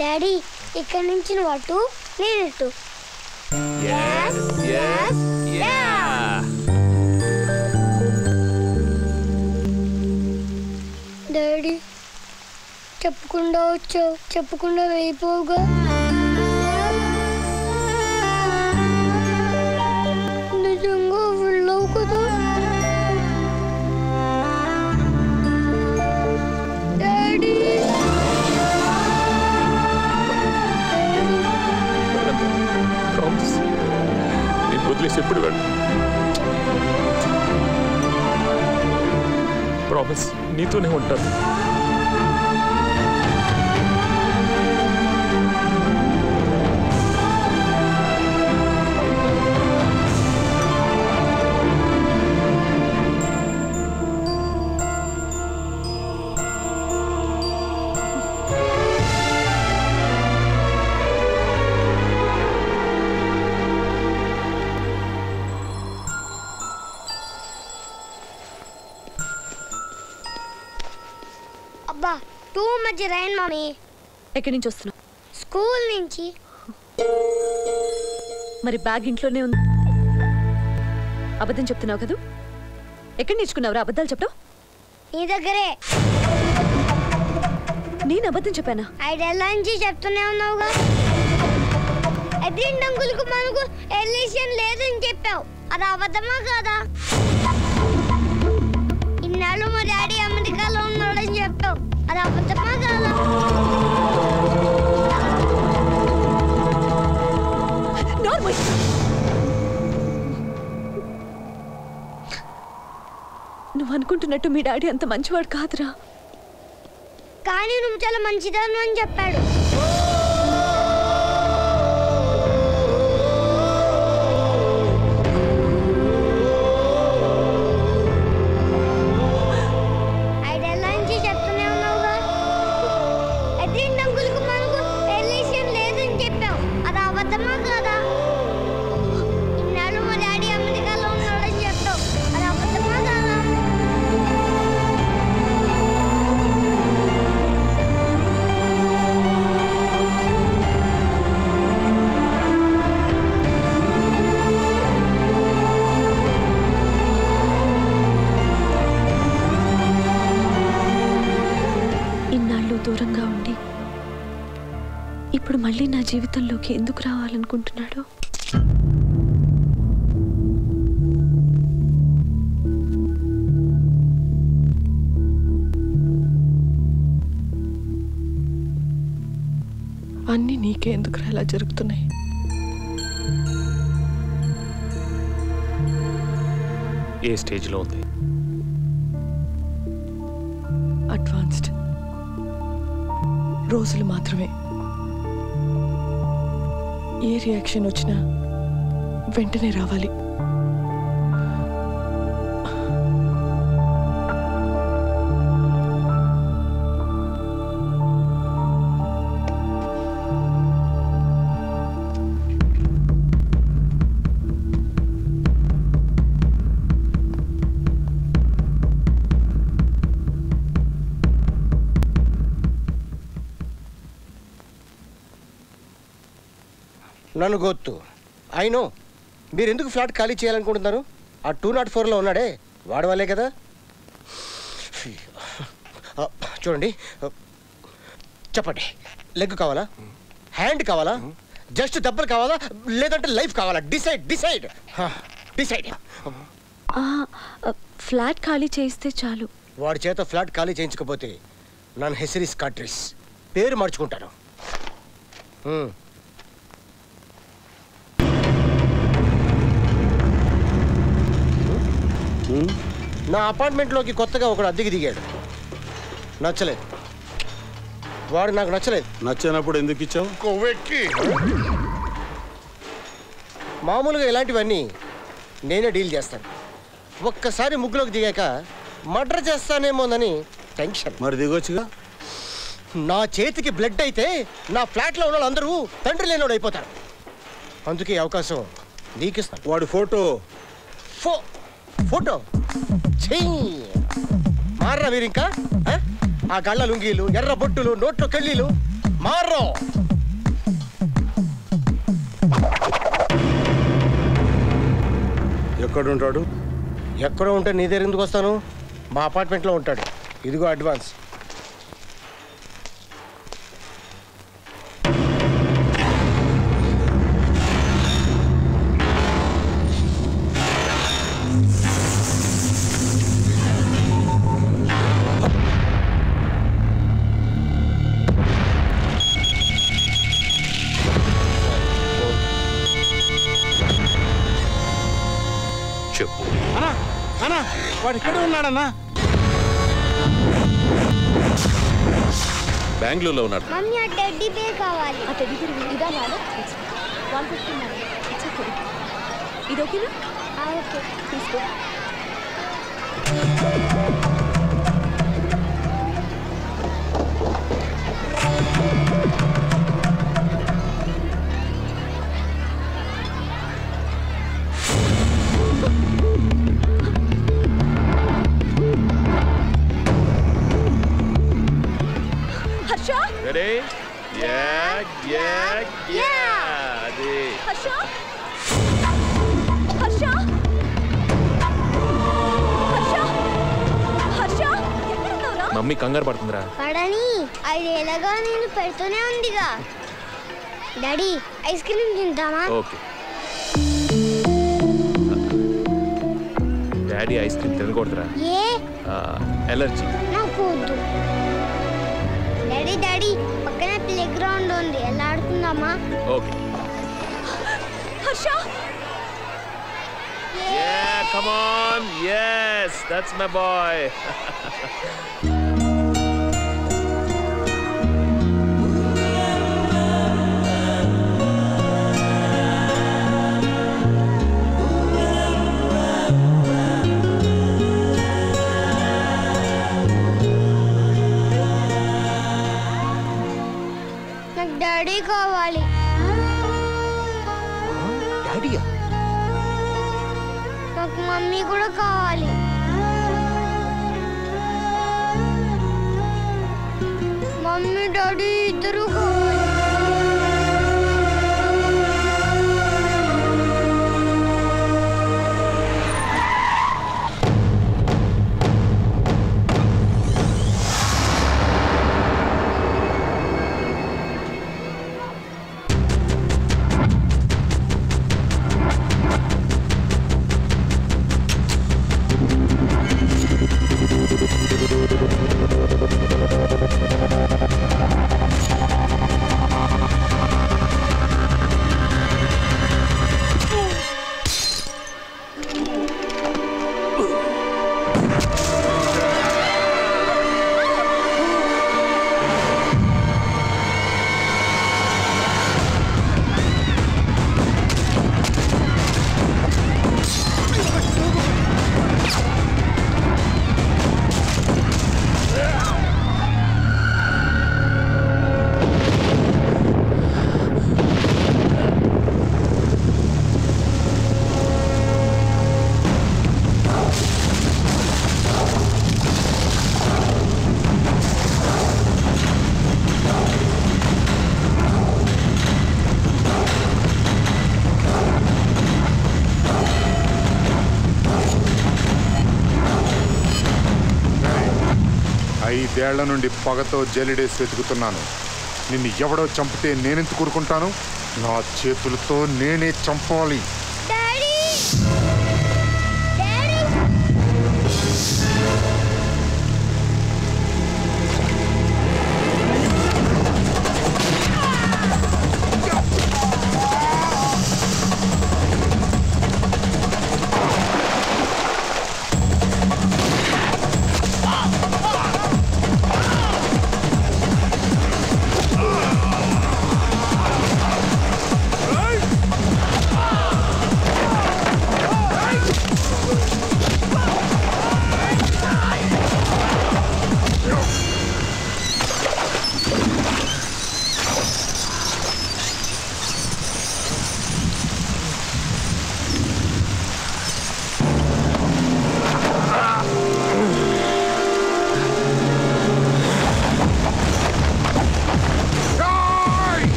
Daddy ఇక్కడ నుంచి నువ్వు అటు నేను ఇటు. డాడీ చెప్పకుండా వచ్చావు, చెప్పకుండా వెళ్ళిపోవుగా. నిజంగా వెళ్ళవు కదా డాడీ. వదిలేసి ఎప్పుడు వెళ్ళు. ప్రామిస్, నీతోనే ఉంటాను. అబ్బా టూ మచ్ రైన్ మమ్మీ. ఎక్కడి నుంచి వస్తున్నావు? స్కూల్ నుంచి. మరి బ్యాగ్ ఇంట్లోనే ఉంది. అబద్ధం చెప్తున్నావు కదా? ఎక్కడ నేర్చుకున్నావురా అబద్ధాలు చెప్పడం? నీ దగ్గరే. నేను అబద్ధం చెప్పానా? ఐడెల్లా నుంచి చెప్తూనే ఉన్నావుగా. ఎడ్రిన్ అంకుల్కు మనకు రిలేషన్ లేదని చెప్పావు, అది అబద్ధమా కాదా? ఇన్నాళ్ళు మా డాడీ అమెరికాలో ఉన్నాడని చెప్పావు, అది అబద్ధమా కాదా? నువ్వు అనుకుంటున్నట్టు మీ డాడీ అంత మంచివాడు కాదురా. కానీ నువ్వు చాలా మంచిదాను అని చెప్పాడు. ఐడెల్లా నుంచి చెప్తూనే ఉన్నావుగా. ఎడ్రిన్ అంకుల్కు మనకు రిలేషన్ లేదని చెప్పావు, అది అబద్ధమా కాదా? ఇన్నాళ్ళు మా డాడీ అమెరికాలో ఉన్నాడని చెప్పావు, అది అబద్ధమా కాదా? ఇన్నాళ్ళు దూరంగా ఉండి ఇప్పుడు మళ్ళీ నా జీవితంలోకి ఎందుకు రావాలనుకుంటున్నాడో. అన్నీ నీకే ఎందుకు ఇలా జరుగుతున్నాయి? ఏ స్టేజ్లో ఉంది? అడ్వాన్స్డ్. రోజులు మాత్రమే. ఏ రియాక్షన్ వచ్చినా వెంటనే రావాలి. నన్ను గొత్తు అయినో మీరు ఎందుకు ఫ్లాట్ ఖాళీ చేయాలనుకుంటున్నారు? ఆ 204లో ఉన్నాడే వాడి వాళ్ళే కదా. చూడండి, చెప్పండి, లెగ్ కావాలా, హ్యాండ్ కావాలా, జస్ట్ దెబ్బలు కావాలా, లేదంటే లైఫ్ కావాలా? Decide decide decide. ఫ్లాట్ ఖాళీ చేయిస్తే చాలు. వాడి చేత ఫ్లాట్ ఖాళీ చేయించకపోతే నన్ను హెసరీస్ కాట్రీస్ పేరు మార్చుకుంటాను. నా అపార్ట్మెంట్లోకి కొత్తగా ఒకడు అద్దెకి దిగాడు. నచ్చలేదు. వాడు నాకు నచ్చలేదు. నచ్చినప్పుడు ఎందుకు ఇచ్చావు? కొవ్వెక్కి. మామూలుగా ఇలాంటివన్నీ నేనే డీల్ చేస్తాను. ఒక్కసారి ముగ్గులోకి దిగాక మర్డర్ చేస్తానేమోనని టెన్షన్. మరి దిగొచ్చుగా. నా చేతికి బ్లడ్ అయితే నా ఫ్లాట్లో ఉన్న వాళ్ళందరూ తండ్రి లేనోడు అయిపోతారు. అందుకే అవకాశం నీకిస్తాను. వాడి ఫోటో ఫోటో మారరా మీరు ఇంకా? ఆ గళ్ళ లుంగీలు, ఎర్ర బొట్టులు, నోట్లో కళ్ళీలు, మారో. ఎక్కడుంటాడు? ఎక్కడో ఉంటే నీ దగ్గర ఎందుకు వస్తాను? మా అపార్ట్మెంట్లో ఉంటాడు. ఇదిగో అడ్వాన్స్. చెప్పు. అన్నా అన్నా వాడు ఇక్కడే ఉన్నాడన్నా. బెంగళూరులో ఉన్నాడు. మమ్మీ ఆ టెడ్డీ బేర్ కావాలి. ఆ టెడ్డీ బేర్ ఇదా మేడం? 150 మేడం. It's okay. ఇది ఓకేనా? ఓకే తీసుకో. హర్ష రెడీ? అది హర్ష హర్ష హర్ష హర్ష ఎక్కడున్నావురా? మమ్మీ కంగారు పడుతుందిరా. పడని 5 ఏళ్ళగా నేను పెడుతూనే ఉందిగా. డాడీ ఐస్ క్రీమ్ తింటామా? ఓకే. డాడీ ఐస్ క్రీమ్ తినకూడదురా. ఏ ఎలర్జీ. నాకు వద్దు. డాడీ డాడీ పక్కన ప్లే గ్రౌండ్ ఉంది, ఎలా ఆడుకుందామా? Okay. Harsha Yeah, come on. Yes, that's my boy. నాకు డాడీ కావాలి. డాడీయా? నాకు మమ్మీ కూడా కావాలి. మమ్మీ డాడీ ఇద్దరు కావాలి. ఐదేళ్ల నుండి పగతో జలిడేసి వెతుకుతున్నాను. నిన్ను ఎవడో చంపితే నేనెందుకు ఊరుకుంటాను? నా చేతులతో నేనే చంపాలి. Daddy daddy Hey!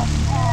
ఆ